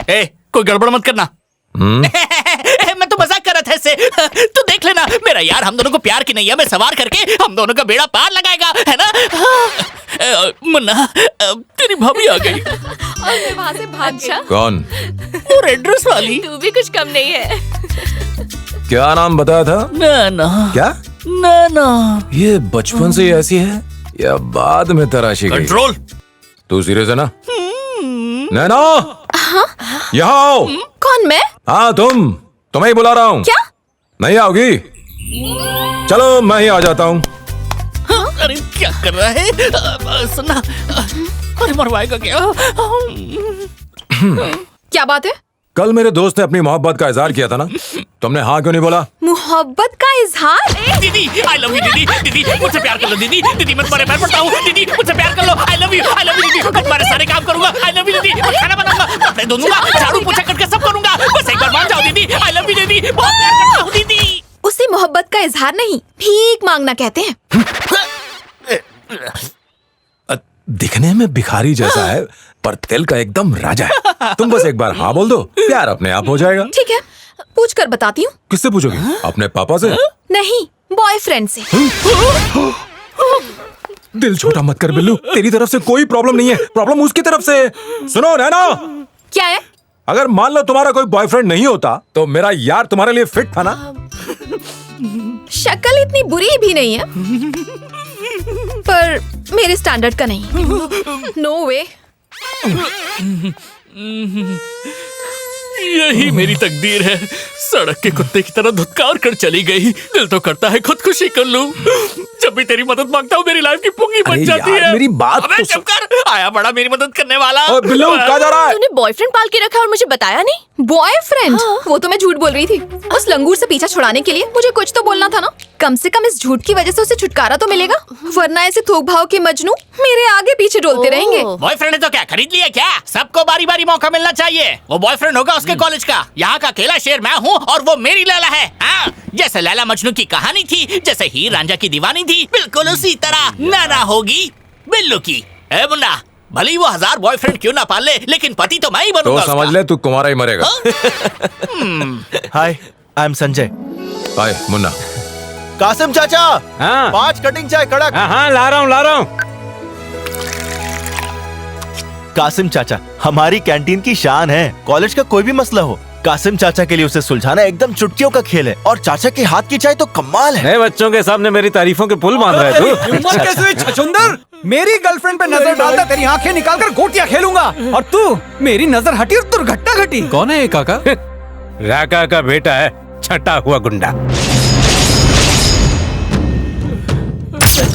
ए, कोई गड़बड़ मत करना। मैं तो मजाक कर रहा था इससे। तू देख लेना, मेरा यार हम दोनों को प्यार की नैया में सवार करके हम दोनों का बेड़ा पार लगाएगा, है ना? मुन्ना, तेरी भाभी आ गई। और मैं वहाँ से भाग गई। कौन? वो रेड ड्रेस वाली। तू भी कुछ कम नहीं है। क्या नाम बताया था? नैना। क्या? नैना। ये बचपन से ही ऐसी है या बाद में तराशी गई? कंट्रोल। तू सीरियस है ना? नैना, यहाँ आओ। कौन, मैं? हाँ तुम्हें ही बुला रहा हूँ। क्या? नहीं आओगी? चलो मैं ही आ जाता हूँ। अरे क्या कर रहा है? सुनना, अरे मरवाएगा क्या? क्या बात है? कल मेरे दोस्त ने अपनी मोहब्बत का इजहार किया था ना, तुमने हाँ क्यों नहीं बोला? मोहब्बत का इजहार? दीदी आई लव यू। दीदी मुझसे प्यार कर लो। दीदी मैं तुम्हारे पैर पड़ता हूँ। दीदी मुझसे प्यार कर लो। आई लव यू दीदी। मैं तुम्हारे सारे काम करूंगा। आई लव यू दीदी। मैं खाना बनाऊंगा, कपड़े धोऊंगा, झाड़ू पोछा करके सब करूंगा। बस एक बार मान जाओ दीदी। आई लव यू दीदी, बहुत प्यार करता हूँ दीदी। उसे मोहब्बत का इजहार नहीं, भीख मांगना कहते हैं। दिखने में भिखारी जैसा है पर दिल का एकदम राजा है। तुम बस एक बार हाँ बोल दो, प्यार अपने आप हो जाएगा। ठीक है, पूछ कर बताती हूँ। किससे पूछोगी? अपने पापा से? नहीं, बॉयफ्रेंड से। दिल छोटा मत कर बिल्लू, तेरी तरफ से कोई प्रॉब्लम नहीं है, प्रॉब्लम उसकी तरफ से। सुनो नैना, क्या है? अगर मान लो तुम्हारा कोई बॉयफ्रेंड नहीं होता तो मेरा यार तुम्हारे लिए फिट था ना? शक्ल इतनी बुरी भी नहीं है पर मेरे स्टैंडर्ड का नहीं। नो वे। यही मेरी तकदीर है, सड़क के कुत्ते की तरह धुतकार कर चली गई। दिल तो करता है खुदकुशी कर लूं। जब भी तेरी मदद मांगता हूँ मेरी लाइफ की पुंगी बच जाती है। मेरी बात अबे चुप कर, आया बड़ा मेरी मदद करने वाला। बिल्लू कहाँ जा रहा है? तूने बॉयफ्रेंड पाल के रखा और मुझे बताया नहीं? बॉयफ्रेंड? वो तो मैं झूठ बोल रही थी। उस लंगूर से पीछा छुड़ाने के लिए मुझे कुछ तो बोलना था ना। कम से कम इस झूठ की वजह से उसे छुटकारा तो मिलेगा, वरना ऐसे थोक भाव के मजनू मेरे आगे पीछे डोलते रहेंगे। बॉयफ्रेंड है तो क्या खरीद लिया क्या? सबको बारी बारी मौका मिलना चाहिए। वो बॉयफ्रेंड होगा उसके कॉलेज का, यहाँ का अकेला शेर मैं हूँ और वो मेरी लैला है। हाँ, जैसे लैला मजनू की कहानी थी, जैसे हीर रांझा की दीवानी थी, बिल्कुल उसी तरह नैना होगी बिल्लू की। ए मुन्ना, भले ही वो 1000 बॉयफ्रेंड क्यों ना पाल ले, लेकिन पति तो मैं ही बनूंगा। तो समझ ले तू कुंवारा ही मरेगा। हाय, आई एम संजय। हाय मुन्ना। कासिम चाचा, हाँ 5 कटिंग चाय कड़क। हाँ ला रहा हूँ। कासिम चाचा हमारी कैंटीन की शान है। कॉलेज का कोई भी मसला हो, कासिम चाचा के लिए उसे सुलझाना एकदम चुटकियों का खेल है। और चाचा के हाथ की चाय तो कमाल है। नए बच्चों के सामने मेरी तारीफों के पुल बांध रहा है तू। उम्र कैसे हुई छछुंदर? मेरी गर्लफ्रेंड पे नजर डालता तेरी आंखें निकालकर गोटियां खेलूंगा। और तू, मेरी नजर हटी और दुर्घटना घटी। कौन है ये काका? राका का बेटा है, छटा हुआ गुंडा।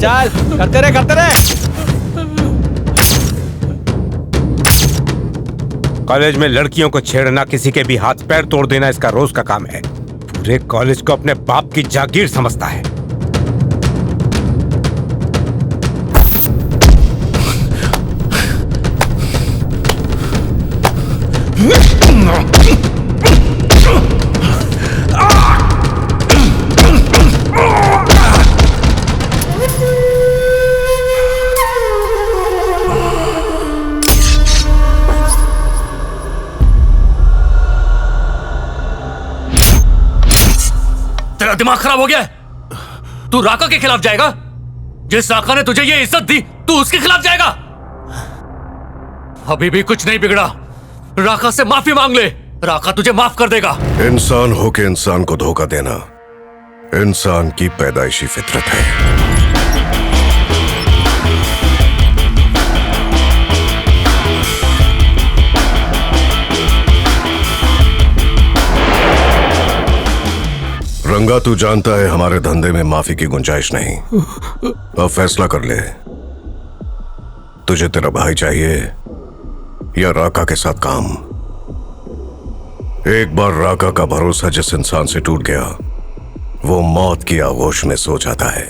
चल करते रहे। कॉलेज में लड़कियों को छेड़ना, किसी के भी हाथ पैर तोड़ देना इसका रोज का काम है। पूरे कॉलेज को अपने बाप की जागीर समझता है। तेरा दिमाग खराब हो गया है? तू राका के खिलाफ जाएगा? जिस राका ने तुझे ये इज्जत दी, तू उसके खिलाफ जाएगा? अभी भी कुछ नहीं बिगड़ा। राका से माफी मांग ले, राका तुझे माफ कर देगा। इंसान होके इंसान को धोखा देना इंसान की पैदाइशी फितरत है। रंगा, तू जानता है हमारे धंधे में माफी की गुंजाइश नहीं। अब फैसला कर ले, तुझे तेरा भाई चाहिए या राका के साथ काम? एक बार राका का भरोसा जिस इंसान से टूट गया, वो मौत की आगोश में सो जाता है।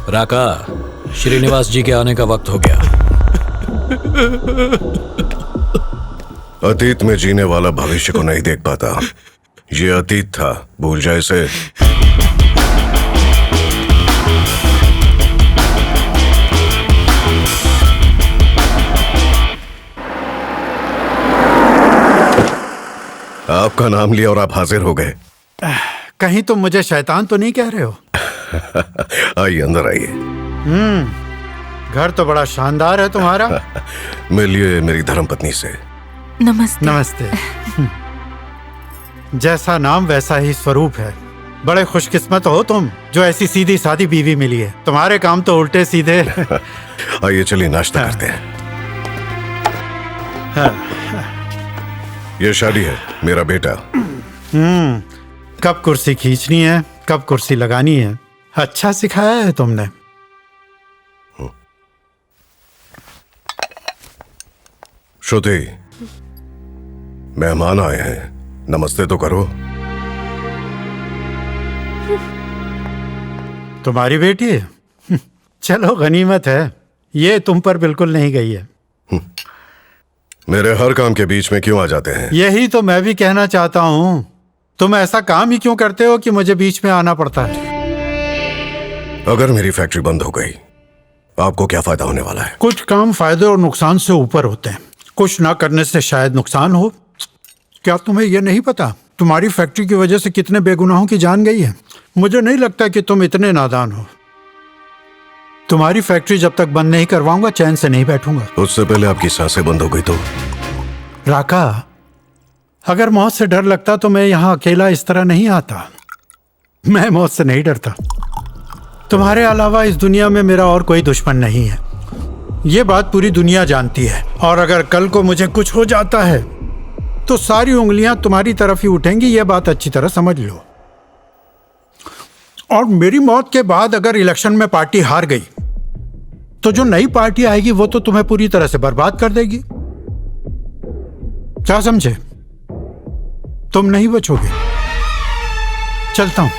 राका, श्रीनिवास जी के आने का वक्त हो गया। अतीत में जीने वाला भविष्य को नहीं देख पाता। ये अतीत था, भूल जाए इसे। आपका नाम लिया और आप हाजिर हो गए। कहीं तुम मुझे शैतान तो नहीं कह रहे हो? आइए, अंदर आइए। घर तो बड़ा शानदार है तुम्हारा। मिलिए मेरी धर्मपत्नी से। नमस्ते। नमस्ते। जैसा नाम वैसा ही स्वरूप है। बड़े खुशकिस्मत हो तुम जो ऐसी सीधी सादी बीवी मिली है। तुम्हारे काम तो उल्टे सीधे। आइए चलिए नाश्ता करते हैं। ये शादी है, मेरा बेटा। कब कुर्सी खींचनी है, कब कुर्सी लगानी है, अच्छा सिखाया है तुमने। श्रुति, मेहमान आए हैं, नमस्ते तो करो। तुम्हारी बेटी है? चलो गनीमत है, ये तुम पर बिल्कुल नहीं गई है। मेरे हर काम के बीच में क्यों आ जाते हैं? यही तो मैं भी कहना चाहता हूँ। तुम ऐसा काम ही क्यों करते हो कि मुझे बीच में आना पड़ता है? अगर मेरी फैक्ट्री बंद हो गई, आपको क्या फायदा होने वाला है? कुछ काम फायदे और नुकसान से ऊपर होते हैं। कुछ ना करने से शायद नुकसान हो। क्या तुम्हें यह नहीं पता तुम्हारी फैक्ट्री की वजह से कितने बेगुनाहों की जान गई है? मुझे नहीं लगता कि तुम इतने नादान हो। तुम्हारी फैक्ट्री जब तक बंद नहीं करवाऊंगा चैन से नहीं बैठूंगा। उससे पहले आपकी सांसें बंद हो गई तो? राका, अगर मौत से डर लगता तो मैं यहाँ अकेला इस तरह नहीं आता। मैं मौत से नहीं डरता। तुम्हारे अलावा इस दुनिया में मेरा और कोई दुश्मन नहीं है। ये बात पूरी दुनिया जानती है। और अगर कल को मुझे कुछ हो जाता है तो सारी उंगलियां तुम्हारी तरफ ही उठेंगी। ये बात अच्छी तरह समझ लो। और मेरी मौत के बाद अगर इलेक्शन में पार्टी हार गई तो जो नई पार्टी आएगी वो तो तुम्हें पूरी तरह से बर्बाद कर देगी। क्या समझे? तुम नहीं बचोगे। चलता हूं।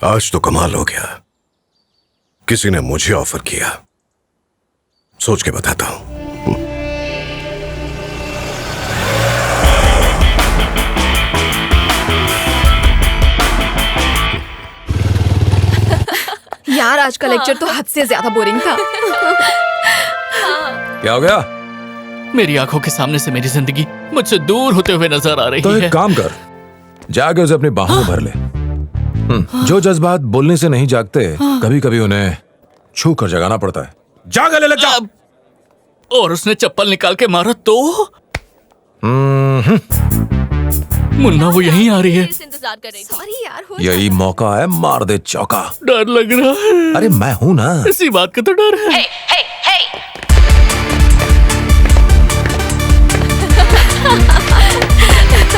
आज तो कमाल हो गया। किसी ने मुझे ऑफर किया। सोच के बताता हूं। यार आज का लेक्चर तो हद से ज्यादा बोरिंग था। क्या हो गया? मेरी आंखों के सामने से मेरी जिंदगी मुझसे दूर होते हुए नजर आ रही तो है। एक काम कर, जाके उसे अपनी बाहों में भर ले। जो जज्बात बोलने से नहीं जागते, कभी कभी उन्हें छू कर जगाना पड़ता है। जा गले लग जा। और उसने चप्पल निकाल के मारा तो? मुन्ना वो यहीं आ रही है। इंतजार कर रही थी। सॉरी यार, हो यही मौका है, मार दे चौका। डर लग रहा है। अरे मैं हूं ना। इसी बात का तो डर है।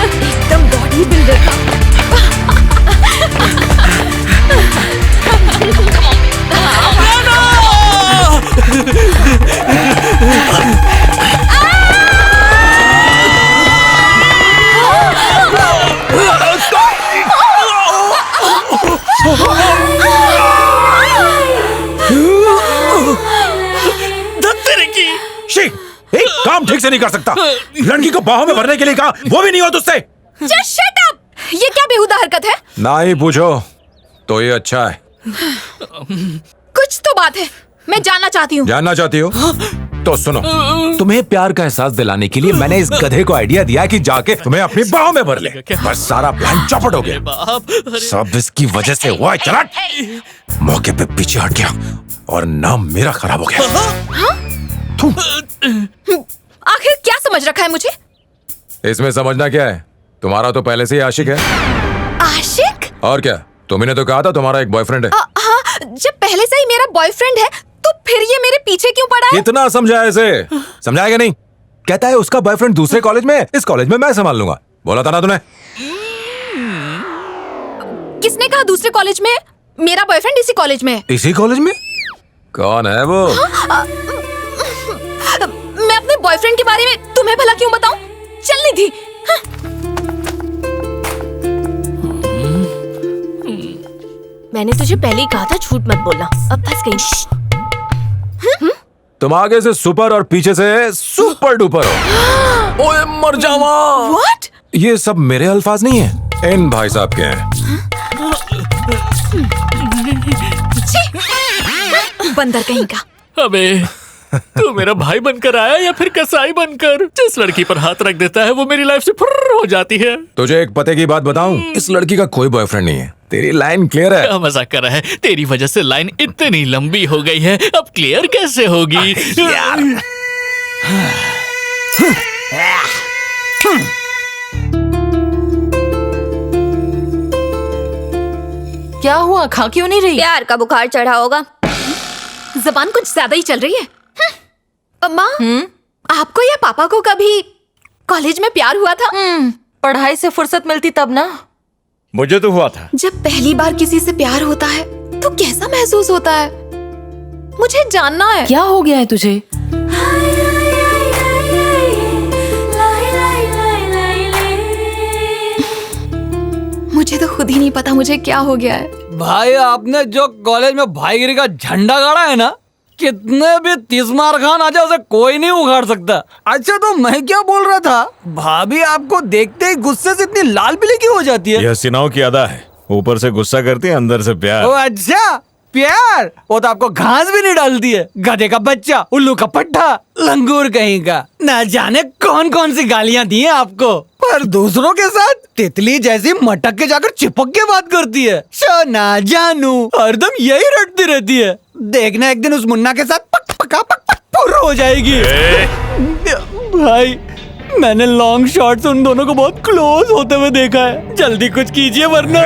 एकदम बॉडी बिल्डर का। एक काम ठीक से नहीं कर सकता। लड़की को बाहों में भरने के लिए कहा, वो भी नहीं हो तुझसे। Just shut up! ये क्या बेहुदा हरकत है? ना ही पूछो तो ये अच्छा है। कुछ तो बात है, मैं जानना चाहती हूँ। जानना चाहती हो तो सुनो। तुम्हें प्यार का एहसास दिलाने के लिए मैंने इस गधे को आइडिया दिया कि जाके तुम्हें अपनी बाहों में भर ले। बस सारा प्लान चौपट हो गया। सब इसकी वजह से हुआ है। चला मौके पे पीछे हट गया और नाम मेरा खराब हो गया। आखिर क्या समझ रखा है मुझे? इसमें समझना क्या है? तुम्हारा तो पहले से ही आशिक है। आशिक? और क्या, तुमने तो कहा था तुम्हारा एक बॉयफ्रेंड है। हाँ, जब पहले से ही मेरा बॉयफ्रेंड है तो फिर ये मेरे पीछे क्यों पड़ा है? कितना समझाया इसे? समझाएगा नहीं? कहता है उसका बॉयफ्रेंड दूसरे कॉलेज में, इस कॉलेज में मैं संभाल लूंगा। बोला था ना तूने? किसने कहा दूसरे कॉलेज में? मेरा बॉयफ्रेंड इसी कॉलेज में है। इसी कॉलेज में? कौन है वो? मैं अपने बॉयफ्रेंड के बारे में तुम्हें भला क्यों बताऊं? चलनी थी। मैंने तुझे पहले ही कहा था झूठ मत बोलना। अब फंस गई। तुम आगे से सुपर और पीछे से सुपर डुपर हो। ओए मर जावा। What? ये सब मेरे अल्फाज नहीं है, इन भाई साहब के हैं। बंदर कहीं का। अबे तू मेरा भाई बनकर आया या फिर कसाई बनकर? जिस लड़की पर हाथ रख देता है वो मेरी लाइफ से फुर्र हो जाती है। तुझे एक पते की बात बताऊं, इस लड़की का कोई बॉयफ्रेंड नहीं है। तेरी लाइन क्लियर है। क्या मजाक कर रहा है? तेरी वजह से लाइन इतनी लंबी हो गई है, अब क्लियर कैसे होगी? क्या हुआ, खा क्यों नहीं रही? प्यार का बुखार चढ़ा होगा। जबान कुछ ज्यादा ही चल रही है। अम्मा, आपको या पापा को कभी कॉलेज में प्यार हुआ था? पढ़ाई से फुर्सत मिलती तब ना। मुझे तो हुआ था। जब पहली बार किसी से प्यार होता है तो कैसा महसूस होता है? मुझे जानना है। क्या हो गया है तुझे? मुझे तो खुद ही नहीं पता मुझे क्या हो गया है। भाई आपने जो कॉलेज में भाईगिरी का झंडा गाड़ा है ना, कितने भी तीसमार खान आ जाए उसे कोई नहीं उखाड़ सकता। अच्छा तो मैं क्या बोल रहा था, भाभी आपको देखते ही गुस्से से इतनी लाल पीली क्यों हो जाती है? यह सिनाओ की अदा है, ऊपर से गुस्सा करती है, अंदर से प्यार। ओ अच्छा, प्यार? वो तो आपको घास भी नहीं डालती है। गधे का बच्चा, उल्लू का पट्टा, लंगूर कहीं का। ना जाने कौन कौन सी गालियां दी हैं आपको, पर दूसरों के साथ तितली जैसी मटक के जाकर चिपक के बात करती है। सोना जानू हरदम यही रटती रहती है। देखना एक दिन उस मुन्ना के साथ पक पका पक पक पुर हो जाएगी। भाई मैंने लॉन्ग शॉट से उन दोनों को बहुत क्लोज होते हुए देखा है। जल्दी कुछ कीजिए वरना